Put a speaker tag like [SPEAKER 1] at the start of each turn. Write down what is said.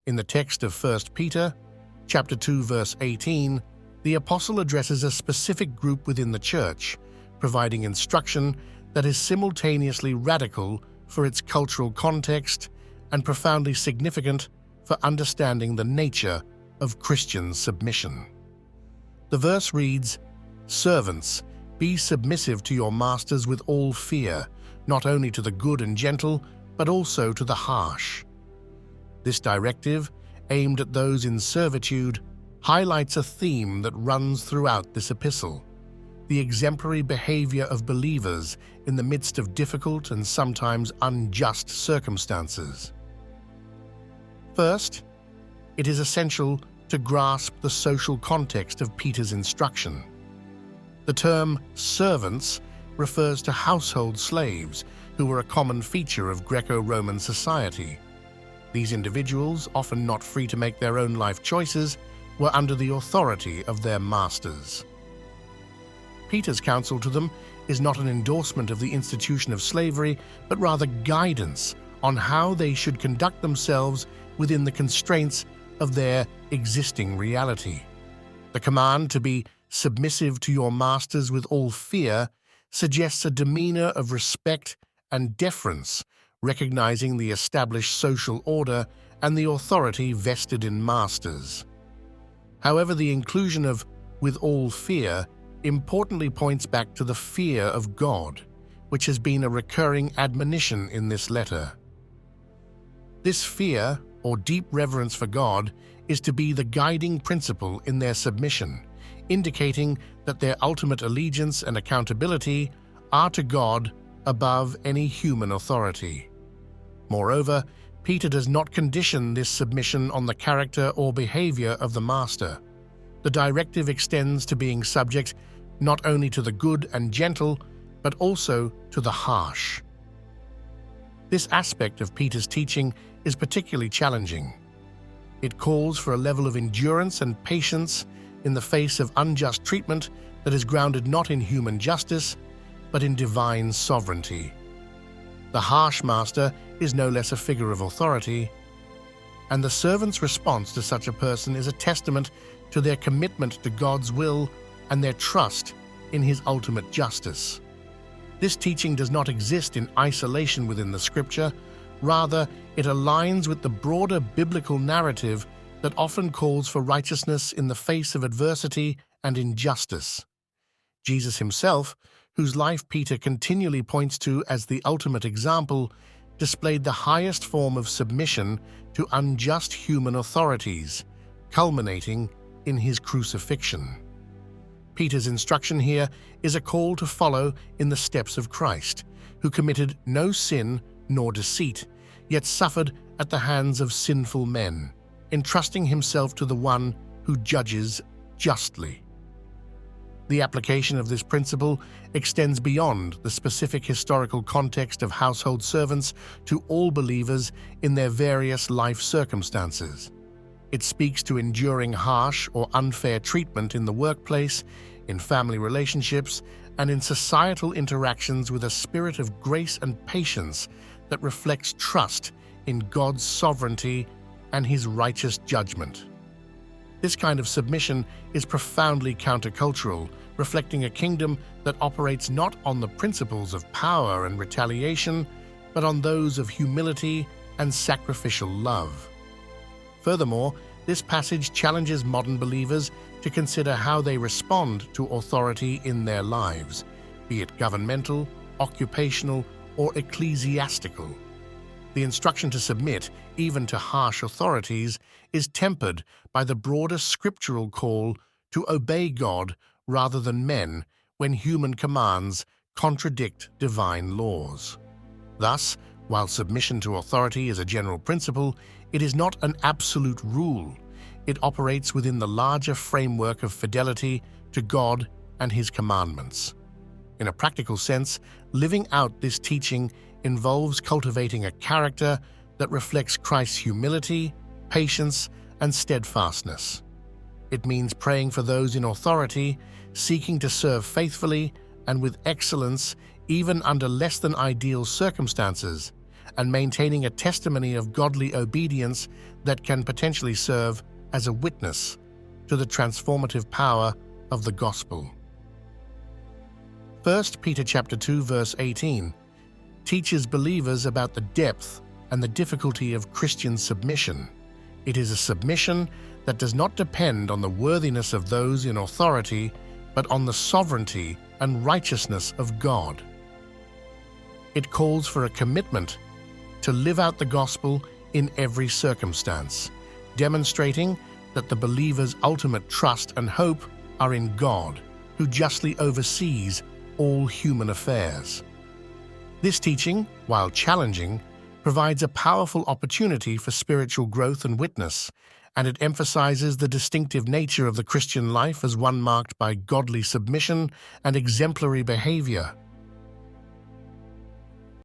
[SPEAKER 1] In the text of 1 Peter, chapter 2, verse 18, the apostle addresses a specific group within the church, providing instruction that is simultaneously radical for its cultural context and profoundly significant for understanding the nature of Christian submission. The verse reads, "Servants, be submissive to your masters with all fear, not only to the good and gentle, but also to the harsh." This directive, aimed at those in servitude, highlights a theme that runs throughout this epistle: the exemplary behavior of believers in the midst of difficult and sometimes unjust circumstances. First, it is essential to grasp the social context of Peter's instruction. The term servants refers to household slaves who were a common feature of Greco-Roman society. These individuals, often not free to make their own life choices, were under the authority of their masters. Peter's counsel to them is not an endorsement of the institution of slavery, but rather guidance on how they should conduct themselves within the constraints of their existing reality. The command to be submissive to your masters with all fear suggests a demeanor of respect and deference, recognizing the established social order and the authority vested in masters. However, the inclusion of "with all fear" importantly points back to the fear of God, which has been a recurring admonition in this letter. This fear, or deep reverence for God, is to be the guiding principle in their submission, indicating that their ultimate allegiance and accountability are to God above any human authority. Moreover, Peter does not condition this submission on the character or behavior of the master. The directive extends to being subject not only to the good and gentle, but also to the harsh. This aspect of Peter's teaching is particularly challenging. It calls for a level of endurance and patience in the face of unjust treatment that is grounded not in human justice, but in divine sovereignty. The harsh master is no less a figure of authority, and the servant's response to such a person is a testament to their commitment to God's will and their trust in His ultimate justice. This teaching does not exist in isolation within the Scripture. Rather, it aligns with the broader biblical narrative that often calls for righteousness in the face of adversity and injustice. Jesus himself, whose life Peter continually points to as the ultimate example, displayed the highest form of submission to unjust human authorities, culminating in his crucifixion. Peter's instruction here is a call to follow in the steps of Christ, who committed no sin nor deceit, yet suffered at the hands of sinful men, entrusting himself to the one who judges justly. The application of this principle extends beyond the specific historical context of household servants to all believers in their various life circumstances. It speaks to enduring harsh or unfair treatment in the workplace, in family relationships, and in societal interactions with a spirit of grace and patience that reflects trust in God's sovereignty and His righteous judgment. This kind of submission is profoundly countercultural, reflecting a kingdom that operates not on the principles of power and retaliation, but on those of humility and sacrificial love. Furthermore, this passage challenges modern believers to consider how they respond to authority in their lives, be it governmental, occupational, or ecclesiastical. The instruction to submit, even to harsh authorities, is tempered by the broader scriptural call to obey God rather than men when human commands contradict divine laws. Thus, while submission to authority is a general principle, it is not an absolute rule. It operates within the larger framework of fidelity to God and His commandments. In a practical sense, living out this teaching involves cultivating a character that reflects Christ's humility, patience, and steadfastness. It means praying for those in authority, seeking to serve faithfully and with excellence even under less than ideal circumstances, and maintaining a testimony of godly obedience that can potentially serve as a witness to the transformative power of the gospel. 1 Peter chapter 2 verse 18 teaches believers about the depth and the difficulty of Christian submission. It is a submission that does not depend on the worthiness of those in authority, but on the sovereignty and righteousness of God. It calls for a commitment to live out the gospel in every circumstance, demonstrating that the believer's ultimate trust and hope are in God, who justly oversees all human affairs. This teaching, while challenging, provides a powerful opportunity for spiritual growth and witness, and it emphasizes the distinctive nature of the Christian life as one marked by godly submission and exemplary behavior.